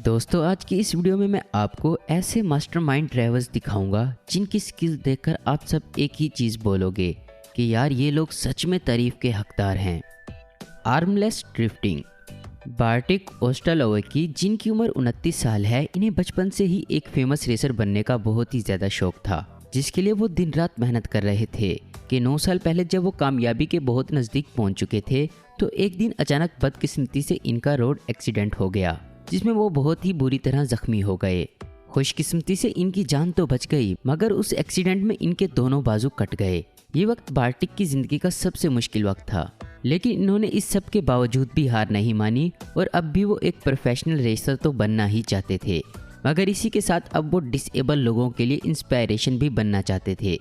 दोस्तों आज की इस वीडियो में मैं आपको ऐसे मास्टरमाइंड ड्राइवर्स दिखाऊंगा जिनकी स्किल्स देखकर आप सब एक ही चीज़ बोलोगे कि यार ये लोग सच में तारीफ के हकदार हैं। Armless drifting. बार्टिक ओस्टालोवेकी जिनकी उम्र 29 साल है, इन्हें बचपन से ही एक फेमस रेसर बनने का बहुत ही ज़्यादा शौक था, जिसके लिए वो दिन रात मेहनत कर रहे थे कि 9 साल पहले जब वो कामयाबी के बहुत नज़दीक पहुंच चुके थे तो एक दिन अचानक बदकिस्मती से इनका रोड एक्सीडेंट हो गया, जिसमें वो बहुत ही बुरी तरह जख्मी हो गए। खुशकिस्मती से इनकी जान तो बच गई, मगर उस एक्सीडेंट में इनके दोनों बाजू कट गए। ये वक्त बार्टिक की ज़िंदगी का सबसे मुश्किल वक्त था, लेकिन इन्होंने इस सब के बावजूद भी हार नहीं मानी और अब भी वो एक प्रोफेशनल रेसर तो बनना ही चाहते थे, मगर इसी के साथ अब वो डिसेबल लोगों के लिए इंस्पायरेशन भी बनना चाहते थे,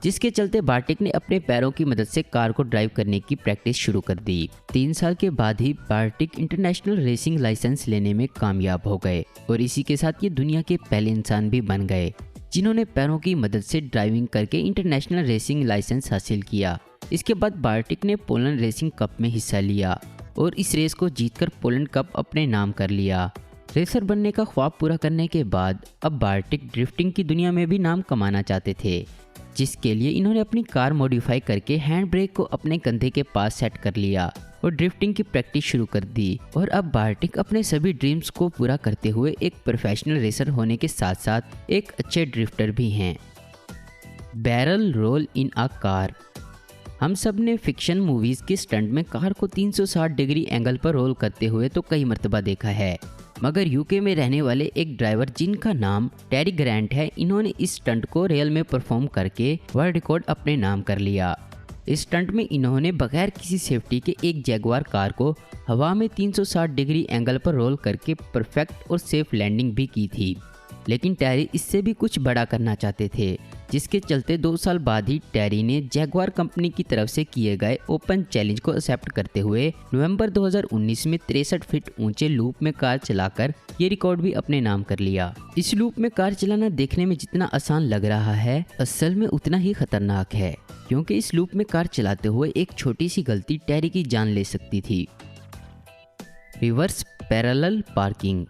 जिसके चलते बार्टिक ने अपने पैरों की मदद से कार को ड्राइव करने की प्रैक्टिस शुरू कर दी। 3 साल के बाद ही बार्टिक इंटरनेशनल रेसिंग लाइसेंस लेने में कामयाब हो गए और इसी के साथ ये दुनिया के पहले इंसान भी बन गए जिन्होंने पैरों की मदद से ड्राइविंग करके इंटरनेशनल रेसिंग लाइसेंस हासिल किया। इसके बाद बार्टिक ने पोलैंड रेसिंग कप में हिस्सा लिया और इस रेस को जीतकर पोलैंड कप अपने नाम कर लिया। रेसर बनने का ख्वाब पूरा करने के बाद अब बार्टिक ड्रिफ्टिंग की दुनिया में भी नाम कमाना चाहते थे, जिसके लिए इन्होंने अपनी कार मॉडिफाई करके हैंड ब्रेक को अपने कंधे के पास सेट कर लिया और ड्रिफ्टिंग की प्रैक्टिस शुरू कर दी। और अब बार्टिक अपने सभी ड्रीम्स को पूरा करते हुए एक प्रोफेशनल रेसर होने के साथ साथ एक अच्छे ड्रिफ्टर भी हैं। Barrel roll in a car. हम सब ने फिक्शन मूवीज़ के स्टंट में कार को 360 डिग्री एंगल पर रोल करते हुए तो कई मर्तबा देखा है, मगर यूके में रहने वाले एक ड्राइवर जिनका नाम टेरी ग्रांट है, इन्होंने इस स्टंट को रियल में परफॉर्म करके वर्ल्ड रिकॉर्ड अपने नाम कर लिया। इस स्टंट में इन्होंने बगैर किसी सेफ्टी के एक जैगुआर कार को हवा में 360 डिग्री एंगल पर रोल करके परफेक्ट और सेफ लैंडिंग भी की थी। लेकिन टेरी इससे भी कुछ बड़ा करना चाहते थे, जिसके चलते 2 साल बाद ही टेरी ने जैगुआर कंपनी की तरफ से किए गए ओपन चैलेंज को एक्सेप्ट करते हुए नवंबर 2019 में 63 फीट ऊंचे लूप में कार चलाकर ये रिकॉर्ड भी अपने नाम कर लिया। इस लूप में कार चलाना देखने में जितना आसान लग रहा है, असल में उतना ही खतरनाक है, क्योंकि इस लूप में कार चलाते हुए एक छोटी सी गलती टेरी की जान ले सकती थी। Reverse parallel parking.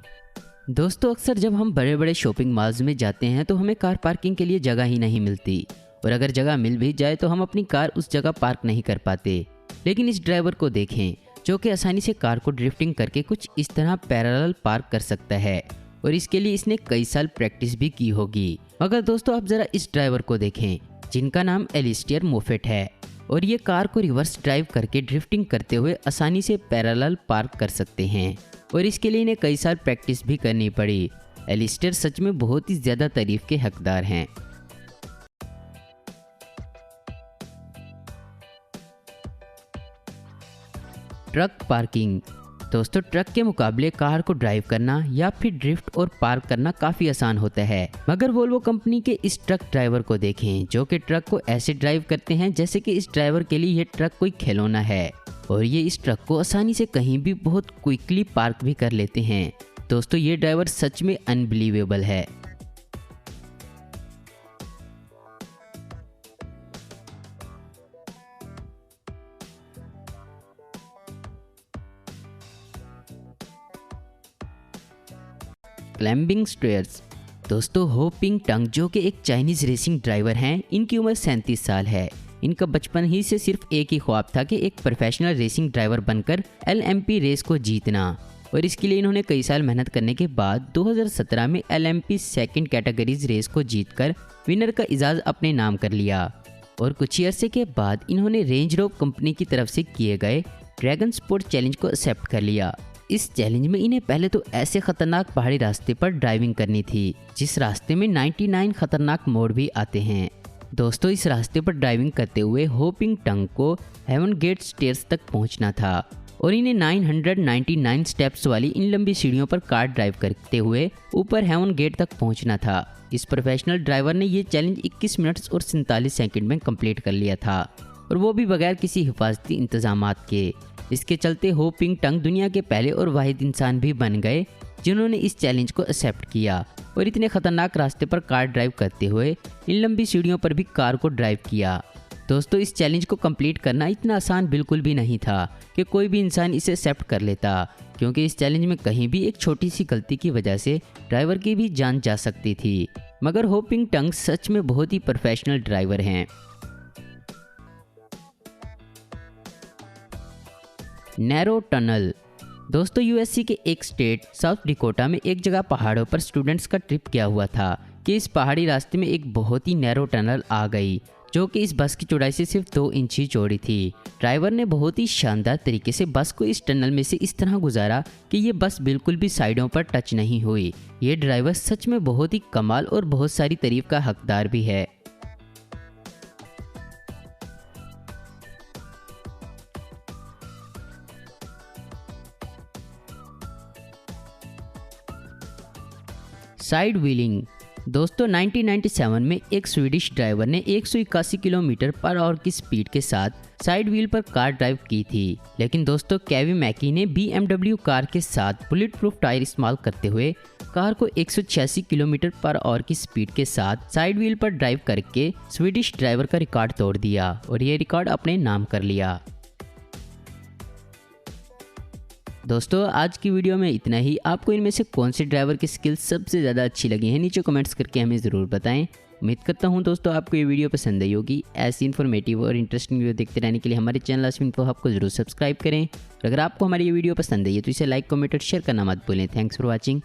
दोस्तों अक्सर जब हम बड़े बड़े शॉपिंग मॉल्स में जाते हैं तो हमें कार पार्किंग के लिए जगह ही नहीं मिलती, और अगर जगह मिल भी जाए तो हम अपनी कार उस जगह पार्क नहीं कर पाते। लेकिन इस ड्राइवर को देखें जो कि आसानी से कार को ड्रिफ्टिंग करके कुछ इस तरह पैरेलल पार्क कर सकता है, और इसके लिए इसने कई साल प्रैक्टिस भी की होगी। मगर दोस्तों आप ज़रा इस ड्राइवर को देखें जिनका नाम एलिस्टियर मोफेट है, और ये कार को रिवर्स ड्राइव करके ड्रिफ्टिंग करते हुए आसानी से पैरेलल पार्क कर सकते हैं, और इसके लिए इन्हें कई साल प्रैक्टिस भी करनी पड़ी। एलिस्टियर सच में बहुत ही ज़्यादा तारीफ के हकदार हैं। Truck parking. दोस्तों ट्रक के मुकाबले कार को ड्राइव करना या फिर ड्रिफ्ट और पार्क करना काफ़ी आसान होता है, मगर वोल्वो कंपनी के इस ट्रक ड्राइवर को देखें जो कि ट्रक को ऐसे ड्राइव करते हैं जैसे कि इस ड्राइवर के लिए ये ट्रक कोई खिलौना है, और ये इस ट्रक को आसानी से कहीं भी बहुत क्विकली पार्क भी कर लेते हैं। दोस्तों ये ड्राइवर सच में अनबिलीवेबल है। Climbing stairs. दोस्तों हो पिंग टंग जो कि एक चाइनीज़ रेसिंग ड्राइवर हैं, इनकी उम्र 37 साल है। इनका बचपन ही से सिर्फ एक ही ख्वाब था कि एक प्रोफेशनल रेसिंग ड्राइवर बनकर LMP रेस को जीतना, और इसके लिए इन्होंने कई साल मेहनत करने के बाद 2017 में LMP सेकंड कैटेगरीज रेस को जीतकर विनर का इजाज़ अपने नाम कर लिया। और कुछ ही अरसे के बाद इन्होंने रेंज रोवर कंपनी की तरफ से किए गए ड्रैगन स्पोर्ट चैलेंज को एक्सेप्ट कर लिया। इस चैलेंज में इन्हें पहले तो ऐसे खतरनाक पहाड़ी रास्ते पर ड्राइविंग करनी थी जिस रास्ते में 99 खतरनाक मोड़ भी आते हैं। दोस्तों इस रास्ते पर ड्राइविंग करते हुए होपिंग टंग को हेवन गेट स्टेयर्स तक पहुंचना था, और इन्हें 999 स्टेप्स वाली इन लंबी सीढ़ियों पर कार ड्राइव करते हुए ऊपर हेवन गेट तक पहुंचना था। इस प्रोफेशनल ड्राइवर ने ये चैलेंज 21 मिनट्स और 47 सेकंड में कंप्लीट कर लिया था, और वो भी बगैर किसी हिफाजती इंतजामात के। इसके चलते हो पिंग टंग दुनिया के पहले और वाहिद इंसान भी बन गए जिन्होंने इस चैलेंज को एक्सेप्ट किया, और इतने खतरनाक रास्ते पर कार ड्राइव करते हुए इन लंबी सीढ़ियों पर भी कार को ड्राइव किया। दोस्तों इस चैलेंज को कंप्लीट करना इतना आसान बिल्कुल भी नहीं था कि कोई भी इंसान इसे एक्सेप्ट कर लेता, क्योंकि इस चैलेंज में कहीं भी एक छोटी सी गलती की वजह से ड्राइवर की भी जान जा सकती थी। मगर हो पिंग टंग सच में बहुत ही प्रोफेशनल ड्राइवर हैं। Narrow tunnel. दोस्तों यूएससी के एक स्टेट साउथ डिकोटा में एक जगह पहाड़ों पर स्टूडेंट्स का ट्रिप गया हुआ था कि इस पहाड़ी रास्ते में एक बहुत ही नैरो टनल आ गई, जो कि इस बस की चौड़ाई से सिर्फ 2 इंच ही चौड़ी थी। ड्राइवर ने बहुत ही शानदार तरीके से बस को इस टनल में से इस तरह गुजारा कि ये बस बिल्कुल भी साइडों पर टच नहीं हुई। ये ड्राइवर सच में बहुत ही कमाल और बहुत सारी तारीफ का हकदार भी है। Side wheeling. दोस्तों 1997 में एक स्वीडिश ड्राइवर ने 181 किलोमीटर पर आवर की स्पीड के साथ साइड व्हील पर कार ड्राइव की थी। लेकिन दोस्तों केवी मैकी ने BMW कार के साथ बुलेट प्रूफ टायर इस्तेमाल करते हुए कार को 186 किलोमीटर पर आवर की स्पीड के साथ साइड व्हील पर ड्राइव करके स्वीडिश ड्राइवर का रिकॉर्ड तोड़ दिया और ये रिकॉर्ड अपने नाम कर लिया। दोस्तों आज की वीडियो में इतना ही। आपको इनमें से कौन से ड्राइवर की स्किल्स सबसे ज़्यादा अच्छी लगी हैं, नीचे कमेंट्स करके हमें ज़रूर बताएं। उम्मीद करता हूं दोस्तों आपको ये वीडियो पसंद आई होगी। ऐसी इन्फॉर्मेटिव और इंटरेस्टिंग वीडियो देखते रहने के लिए हमारे चैनल आस्म इन्फो हब को जरूर सब्सक्राइब करें। और अगर आपको हमारी ये वीडियो पसंद आई है तो इसे लाइक, कमेंट और शेयर करना मत भूलें। Thanks for watching.